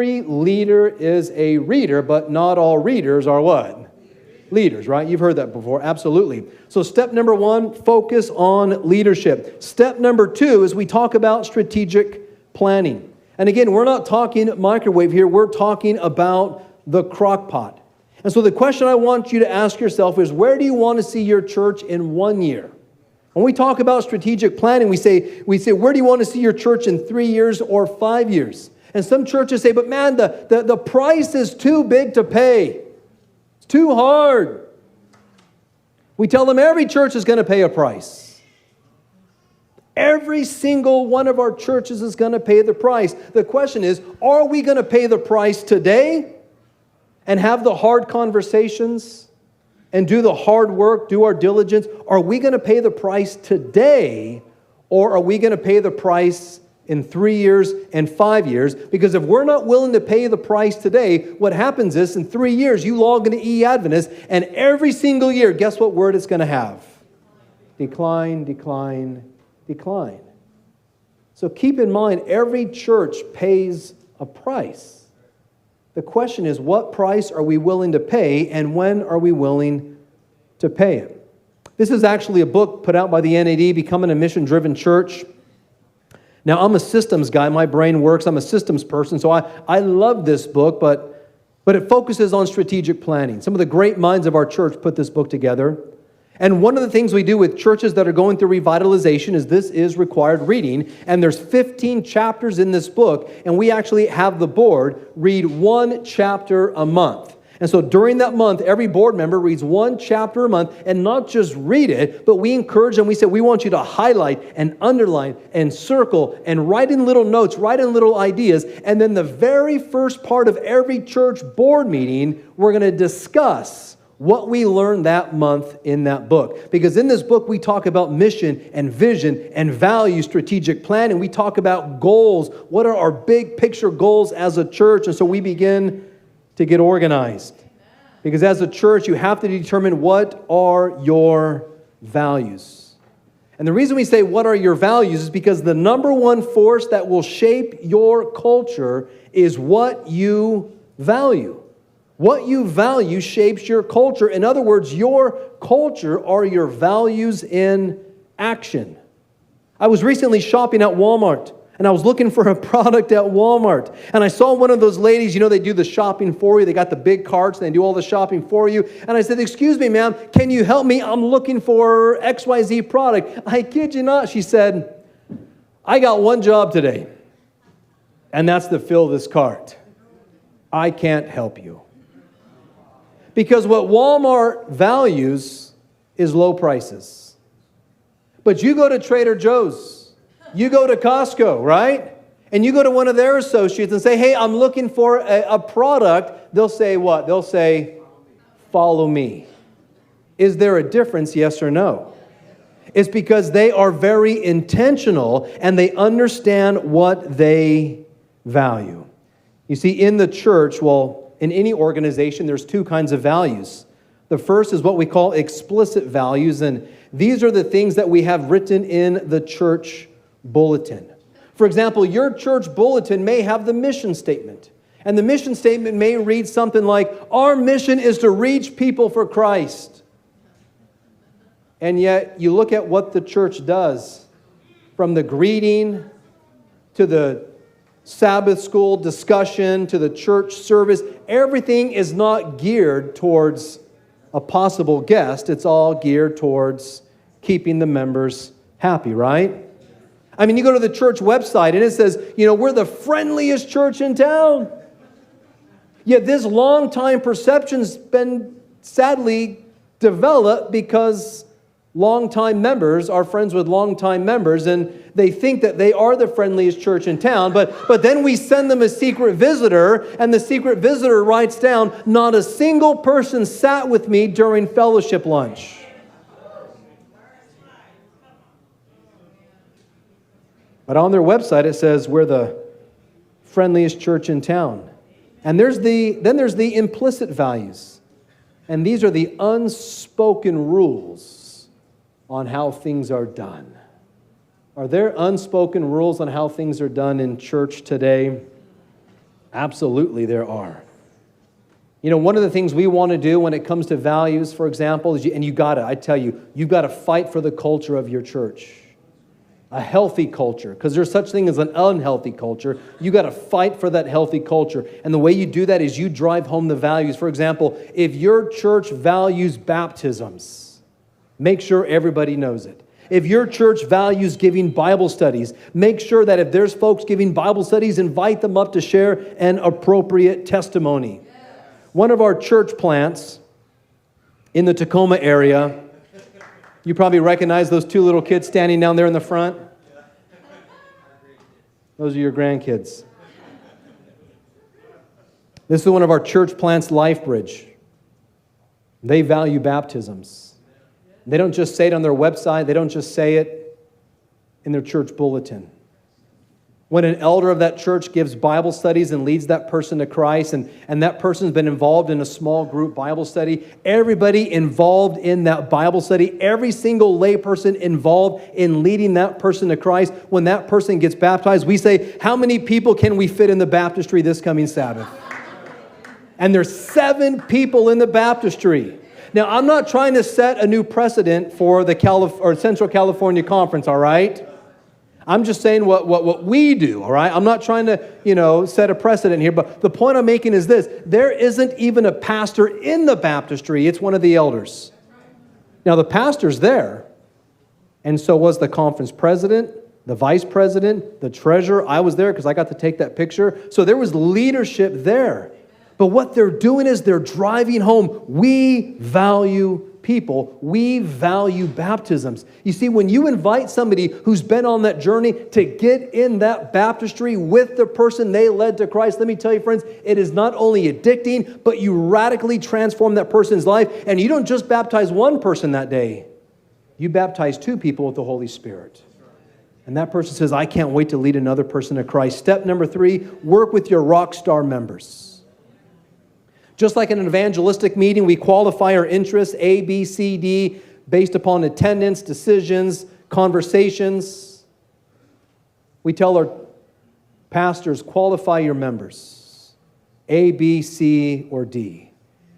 every leader is a reader, but not all readers are what? Leaders, right? You've heard that before. Absolutely. So step number 1, focus on leadership. Step number 2 is we talk about strategic planning. And again, we're not talking microwave here. We're talking about the crock pot. And so the question I want you to ask yourself is, where do you want to see your church in 1 year? When we talk about strategic planning, we say, where do you want to see your church in 3 years or 5 years? And some churches say, but man, the price is too big to pay. It's too hard. We tell them every church is going to pay a price. Every single one of our churches is going to pay the price. The question is, are we going to pay the price today and have the hard conversations and do the hard work, do our diligence? Are we going to pay the price today, or are we going to pay the price in 3 years and 5 years? Because if we're not willing to pay the price today, what happens is in 3 years, you log into e-Adventist, and every single year, guess what word it's going to have? Decline, decline, decline. So keep in mind, every church pays a price. The question is, what price are we willing to pay, and when are we willing to pay it? This is actually a book put out by the NAD, Becoming a Mission-Driven Church. Now, I'm a systems guy. My brain works. I'm a systems person, so I love this book, but it focuses on strategic planning. Some of the great minds of our church put this book together. And one of the things we do with churches that are going through revitalization is this is required reading. And there's 15 chapters in this book, and we actually have the board read 1 chapter a month. And so during that month, every board member reads 1 chapter a month, and not just read it, but we encourage them. We say, we want you to highlight and underline and circle and write in little notes, write in little ideas. And then the very first part of every church board meeting, we're going to discuss what we learned that month in that book. Because in this book, we talk about mission and vision and value, strategic planning. We talk about goals. What are our big picture goals as a church? And so we begin to get organized. Because as a church, you have to determine what are your values. And the reason we say what are your values is because the number one force that will shape your culture is what you value. What you value shapes your culture. In other words, your culture are your values in action. I was recently shopping at Walmart, and I was looking for a product at Walmart. And I saw one of those ladies, they do the shopping for you. They got the big carts, and they do all the shopping for you. And I said, excuse me, ma'am, can you help me? I'm looking for XYZ product. I kid you not. She said, I got one job today, and that's to fill this cart. I can't help you. Because what Walmart values is low prices. But you go to Trader Joe's, you go to Costco, right? And you go to one of their associates and say, hey, I'm looking for a product. They'll say what? They'll say, follow me. Is there a difference, yes or no? It's because they are very intentional and they understand what they value. You see, in the church, in any organization, there's 2 kinds of values. The first is what we call explicit values, and these are the things that we have written in the church bulletin. For example, your church bulletin may have the mission statement, and the mission statement may read something like, our mission is to reach people for Christ. And yet, you look at what the church does, from the greeting to the Sabbath school discussion to the church service, everything is not geared towards a possible guest. It's all geared towards keeping the members happy, right? I mean, you go to the church website and it says, we're the friendliest church in town. Yet this long-time perception's been sadly developed because long-time members are friends with long-time members, and they think that they are the friendliest church in town, but then we send them a secret visitor, and the secret visitor writes down, not a single person sat with me during fellowship lunch. But on their website it says, we're the friendliest church in town. And then there's the implicit values. And these are the unspoken rules on how things are done. Are there unspoken rules on how things are done in church today? Absolutely there are. You know, one of the things we want to do when it comes to values, for example, is you've got to fight for the culture of your church. A healthy culture, because there's such thing as an unhealthy culture. You got to fight for that healthy culture. And the way you do that is you drive home the values. For example, if your church values baptisms, make sure everybody knows it. If your church values giving Bible studies, make sure that if there's folks giving Bible studies, invite them up to share an appropriate testimony. One of our church plants in the Tacoma area, you probably recognize those two little kids standing down there in the front. Those are your grandkids. This is one of our church plants, LifeBridge. They value baptisms. They don't just say it on their website. They don't just say it in their church bulletin. When an elder of that church gives Bible studies and leads that person to Christ, and that person's been involved in a small group Bible study, everybody involved in that Bible study, every single lay person involved in leading that person to Christ, when that person gets baptized, we say, how many people can we fit in the baptistry this coming Sabbath? And there's 7 people in the baptistry. Now, I'm not trying to set a new precedent for the Central California Conference, all right? I'm just saying what we do, all right? I'm not trying to, set a precedent here, but the point I'm making is this. There isn't even a pastor in the baptistry. It's one of the elders. Now, the pastor's there, and so was the conference president, the vice president, the treasurer. I was there because I got to take that picture. So there was leadership there. But what they're doing is they're driving home, we value people. We value baptisms. You see, when you invite somebody who's been on that journey to get in that baptistry with the person they led to Christ, let me tell you, friends, it is not only addicting, but you radically transform that person's life. And you don't just baptize one person that day. You baptize 2 people with the Holy Spirit. And that person says, I can't wait to lead another person to Christ. Step number 3, work with your rock star members. Just like in an evangelistic meeting, we qualify our interests, A, B, C, D, based upon attendance, decisions, conversations. We tell our pastors, qualify your members, A, B, C, or D.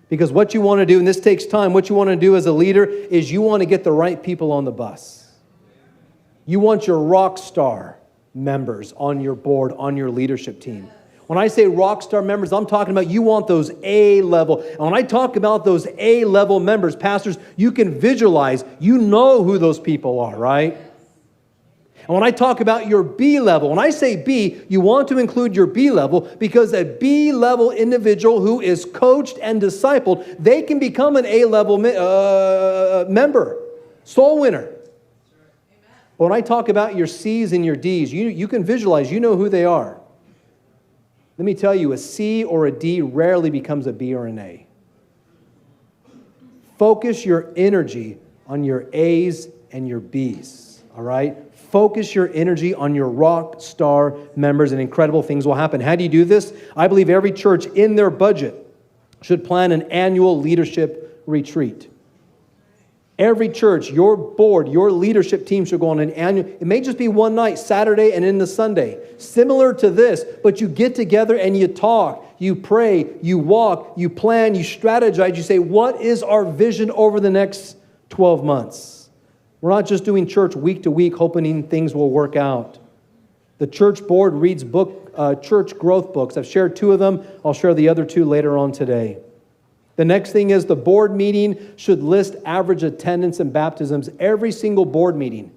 Because what you want to do, and this takes time, what you want to do as a leader is you want to get the right people on the bus. You want your rock star members on your board, on your leadership team. When I say rock star members, I'm talking about you want those A-level. And when I talk about those A-level members, pastors, you can visualize, you know who those people are, right? And when I talk about your B-level, when I say B, you want to include your B-level because a B-level individual who is coached and discipled, they can become an A-level member, soul winner. But when I talk about your C's and your D's, you can visualize, you know who they are. Let me tell you, a C or a D rarely becomes a B or an A. Focus your energy on your A's and your B's, all right? Focus your energy on your rock star members and incredible things will happen. How do you do this? I believe every church in their budget should plan an annual leadership retreat. Every church, your board, your leadership team should go on an annual, it may just be one night, Saturday and in the Sunday. Similar to this, but you get together and you talk, you pray, you walk, you plan, you strategize, you say, what is our vision over the next 12 months? We're not just doing church week to week, hoping things will work out. The church board reads church growth books. I've shared 2 of them. I'll share the other 2 later on today. The next thing is the board meeting should list average attendance and baptisms. Every single board meeting,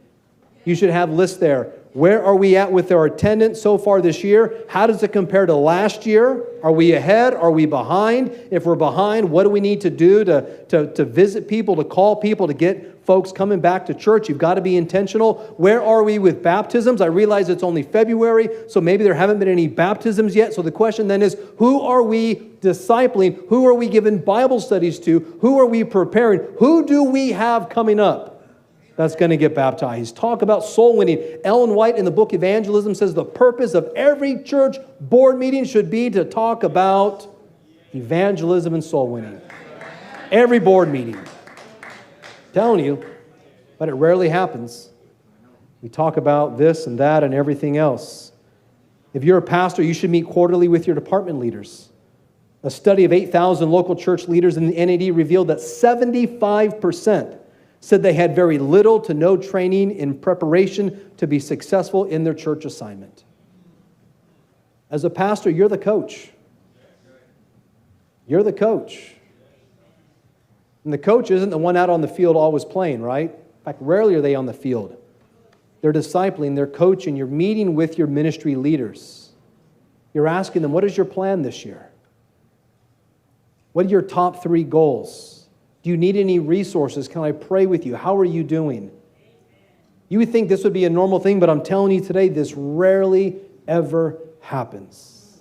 you should have lists there. Where are we at with our attendance so far this year? How does it compare to last year? Are we ahead? Are we behind? If we're behind, what do we need to do to visit people, to call people, to get folks coming back to church? You've got to be intentional. Where are we with baptisms? I realize it's only February, so maybe there haven't been any baptisms yet. So the question then is, who are we discipling? Who are we giving Bible studies to? Who are we preparing? Who do we have coming up that's going to get baptized? Talk about soul winning. Ellen White in the book Evangelism says the purpose of every church board meeting should be to talk about evangelism and soul winning. Every board meeting. Telling you, but it rarely happens. We talk about this and that and everything else. If you're a pastor, you should meet quarterly with your department leaders. A study of 8,000 local church leaders in the NAD revealed that 75% said they had very little to no training in preparation to be successful in their church assignment. As a pastor, you're the coach. You're the coach. And the coach isn't the one out on the field always playing, right? In fact, rarely are they on the field. They're discipling, they're coaching, you're meeting with your ministry leaders. You're asking them, what is your plan this year? What are your top 3 goals? Do you need any resources? Can I pray with you? How are you doing? You would think this would be a normal thing, but I'm telling you today, this rarely ever happens.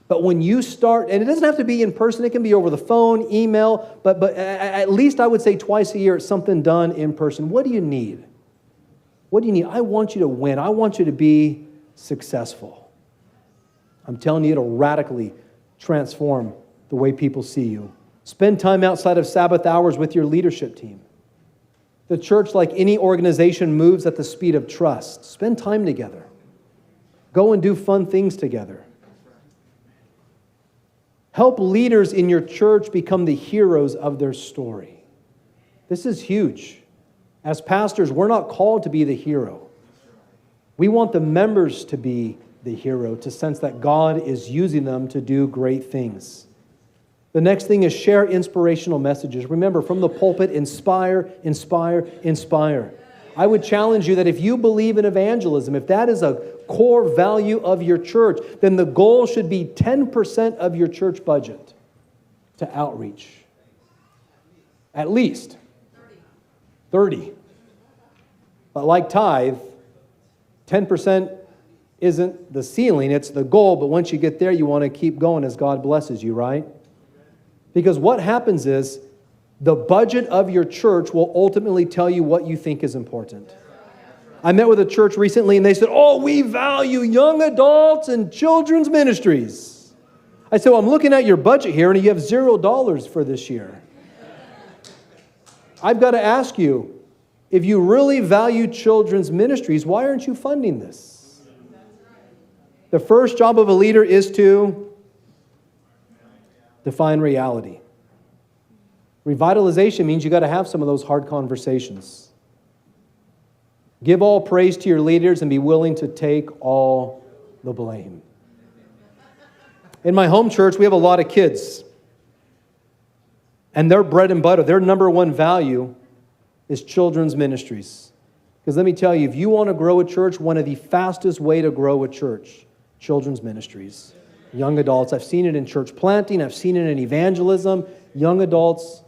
But when you start, and it doesn't have to be in person, it can be over the phone, email, but at least I would say twice a year it's something done in person. What do you need? What do you need? I want you to win. I want you to be successful. I'm telling you, it'll radically transform the way people see you. Spend time outside of Sabbath hours with your leadership team. The church, like any organization, moves at the speed of trust. Spend time together. Go and do fun things together. Help leaders in your church become the heroes of their story. This is huge. As pastors, we're not called to be the hero. We want the members to be the hero, to sense that God is using them to do great things. The next thing is share inspirational messages. Remember, from the pulpit, inspire, inspire, inspire. I would challenge you that if you believe in evangelism, if that is a core value of your church, then the goal should be 10% of your church budget to outreach. At least 30. But like tithe, 10% isn't the ceiling, it's the goal. But once you get there, you want to keep going as God blesses you, right? Because what happens is the budget of your church will ultimately tell you what you think is important. I met with a church recently and they said, oh, we value young adults and children's ministries. I said, well, I'm looking at your budget here and you have $0 for this year. I've got to ask you, if you really value children's ministries, why aren't you funding this? The first job of a leader is to define reality. Revitalization means you got to have some of those hard conversations. Give all praise to your leaders and be willing to take all the blame. In my home church, we have a lot of kids. And their bread and butter, their number one value is children's ministries. Because let me tell you, if you want to grow a church, one of the fastest way to grow a church, children's ministries. Young adults, I've seen it in church planting, I've seen it in evangelism, young adults,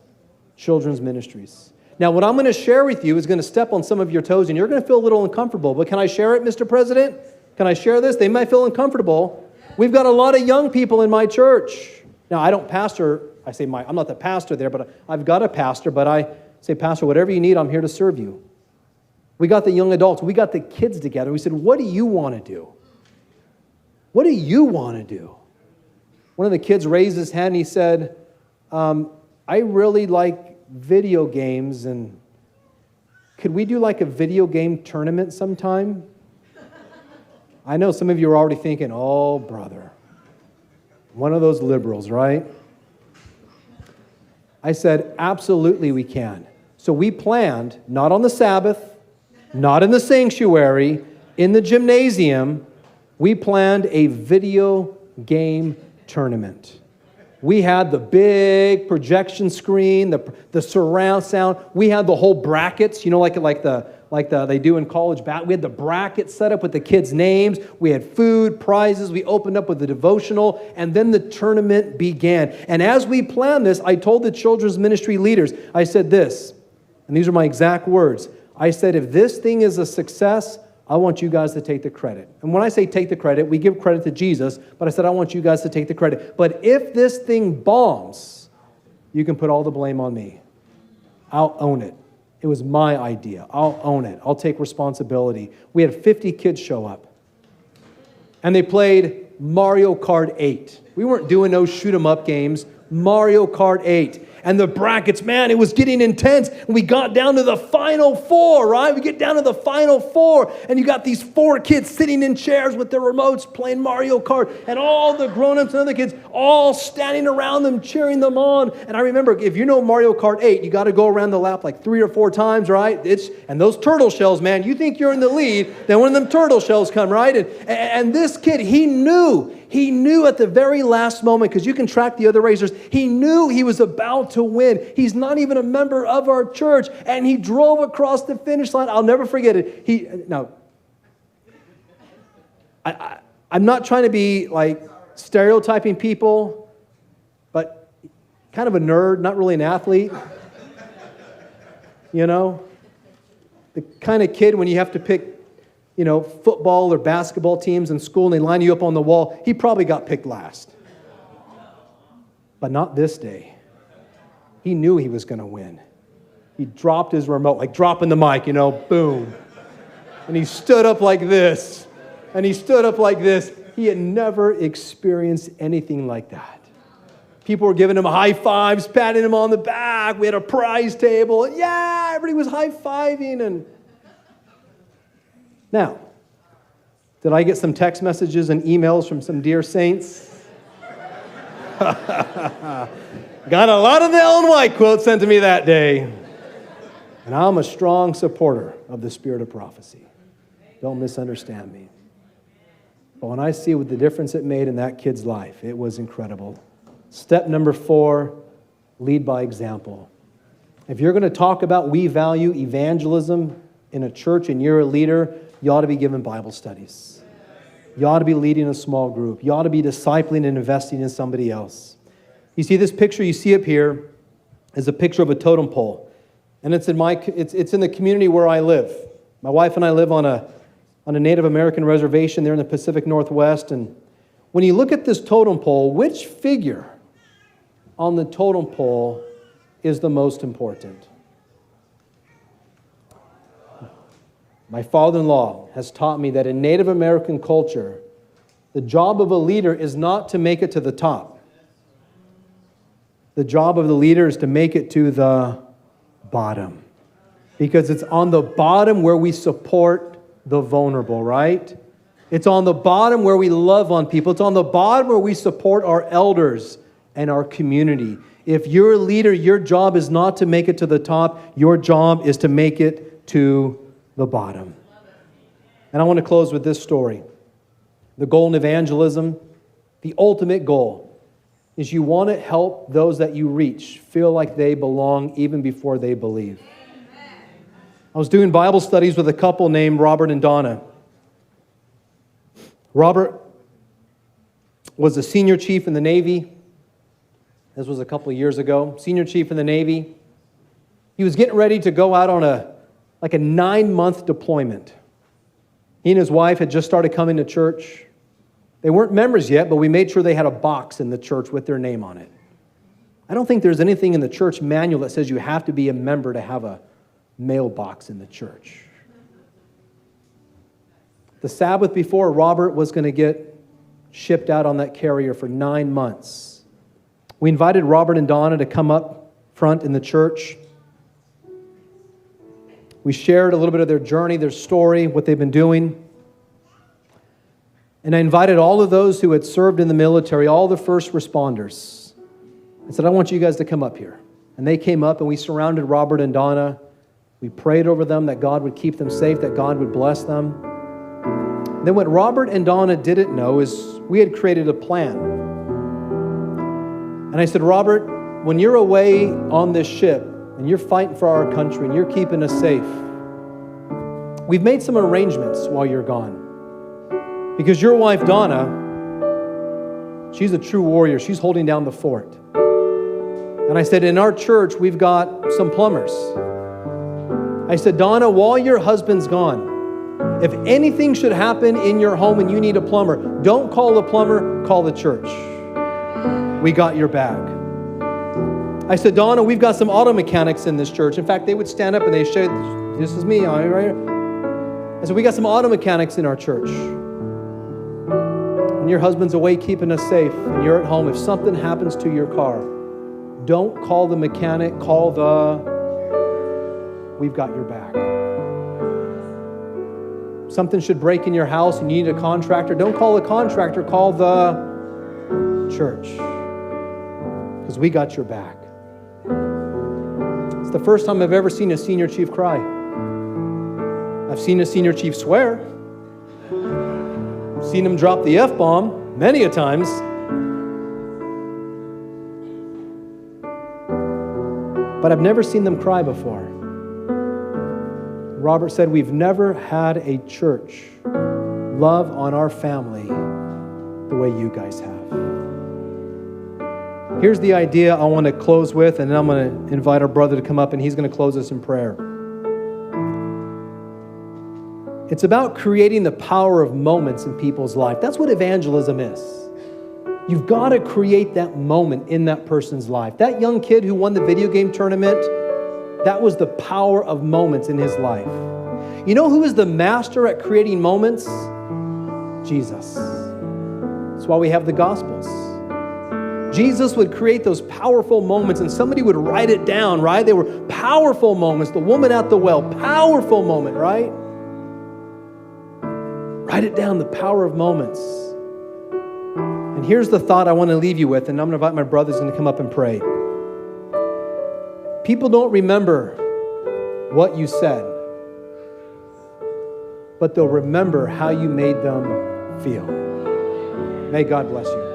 children's ministries. Now, what I'm going to share with you is going to step on some of your toes, and you're going to feel a little uncomfortable. But can I share it, Mr. President? Can I share this? They might feel uncomfortable. We've got a lot of young people in my church. Now, I don't pastor. I'm not the pastor there, but I've got a pastor. But I say, Pastor, whatever you need, I'm here to serve you. We got the young adults. We got the kids together. We said, what do you want to do? What do you want to do? One of the kids raised his hand and he said, I really like video games, and could we do like a video game tournament sometime? I know some of you are already thinking, oh, brother, one of those liberals, right? I said, absolutely we can. So we planned, not on the Sabbath, not in the sanctuary, in the gymnasium, we planned a video game tournament. We had the big projection screen, the surround sound. We had the whole brackets, like they do in college. We had the brackets set up with the kids' names. We had food, prizes. We opened up with the devotional, and then the tournament began. And as we planned this, I told the children's ministry leaders, I said this, and these are my exact words. I said, if this thing is a success, I want you guys to take the credit. And when I say take the credit, we give credit to Jesus, but I said I want you guys to take the credit. But if this thing bombs, you can put all the blame on me. I'll own it. It was my idea. I'll own it. I'll take responsibility. We had 50 kids show up. And they played Mario Kart 8. We weren't doing no shoot 'em up games. Mario Kart 8. And the brackets, man, it was getting intense. And we got down to the final four, right? We get down to the final four. And you got these 4 kids sitting in chairs with their remotes playing Mario Kart. And all the grown-ups and other kids all standing around them, cheering them on. And I remember, if you know Mario Kart 8, you got to go around the lap like 3 or 4 times, right? And those turtle shells, man, you think you're in the lead, then one of them turtle shells come, right? And this kid, he knew at the very last moment, because you can track the other racers, he knew he was about to win. He's not even a member of our church, and he drove across the finish line. I'll never forget it. I'm not trying to be like stereotyping people, but kind of a nerd, not really an athlete. You know? The kind of kid when you have to pick football or basketball teams in school and they line you up on the wall, he probably got picked last. But not this day. He knew he was going to win. He dropped his remote, like dropping the mic, boom. And he stood up like this. And he stood up like this. He had never experienced anything like that. People were giving him high fives, patting him on the back. We had a prize table. And yeah, everybody was high-fiving. And now, did I get some text messages and emails from some dear saints? Got a lot of the Ellen White quotes sent to me that day. And I'm a strong supporter of the spirit of prophecy. Don't misunderstand me. But when I see what the difference it made in that kid's life, it was incredible. Step number 4, lead by example. If you're going to talk about we value evangelism in a church and you're a leader, you ought to be giving Bible studies. You ought to be leading a small group. You ought to be discipling and investing in somebody else. You see this picture you see up here is a picture of a totem pole. And it's in the community where I live. My wife and I live on a Native American reservation there in the Pacific Northwest. And when you look at this totem pole, which figure on the totem pole is the most important? My father-in-law has taught me that in Native American culture, the job of a leader is not to make it to the top. The job of the leader is to make it to the bottom. Because it's on the bottom where we support the vulnerable, right? It's on the bottom where we love on people. It's on the bottom where we support our elders and our community. If you're a leader, your job is not to make it to the top. Your job is to make it to the bottom. And I want to close with this story. The goal in evangelism, the ultimate goal, is you want to help those that you reach feel like they belong even before they believe. I was doing Bible studies with a couple named Robert and Donna. Robert was a senior chief in the Navy. This was a couple of years ago. Senior chief in the Navy. He was getting ready to go out on a 9-month deployment. He and his wife had just started coming to church. They weren't members yet, but we made sure they had a box in the church with their name on it. I don't think there's anything in the church manual that says you have to be a member to have a mailbox in the church. The Sabbath before, Robert was going to get shipped out on that carrier for 9 months. We invited Robert and Donna to come up front in the church. We shared a little bit of their journey, their story, what they've been doing. And I invited all of those who had served in the military, all the first responders. I said, I want you guys to come up here. And they came up and we surrounded Robert and Donna. We prayed over them that God would keep them safe, that God would bless them. Then what Robert and Donna didn't know is we had created a plan. And I said, Robert, when you're away on this ship and you're fighting for our country and you're keeping us safe, we've made some arrangements while you're gone. Because your wife, Donna, she's a true warrior. She's holding down the fort. And I said, in our church, we've got some plumbers. I said, Donna, while your husband's gone, if anything should happen in your home and you need a plumber, don't call the plumber, call the church. We got your back. I said, Donna, we've got some auto mechanics in this church. In fact, they would stand up and they say, this is me, right? I said, we got some auto mechanics in our church. When your husband's away keeping us safe and you're at home, if something happens to your car, Don't call the mechanic, call we've got your back. Something should break in your house and you need a contractor. Don't call the contractor, call the church. Because we got your back. It's the first time I've ever seen a senior chief cry. I've seen a senior chief swear. I've seen him drop the F-bomb many a times. But I've never seen them cry before. Robert said, we've never had a church love on our family the way you guys have. Here's the idea I want to close with, and then I'm going to invite our brother to come up, and he's going to close us in prayer. It's about creating the power of moments in people's life. That's what evangelism is. You've got to create that moment in that person's life. That young kid who won the video game tournament, that was the power of moments in his life. You know who is the master at creating moments? Jesus. That's why we have the Gospels. Jesus would create those powerful moments and somebody would write it down, right? They were powerful moments. The woman at the well, powerful moment, right? Write it down, the power of moments. And here's the thought I want to leave you with, and I'm going to invite my brothers to come up and pray. People don't remember what you said, but they'll remember how you made them feel. May God bless you.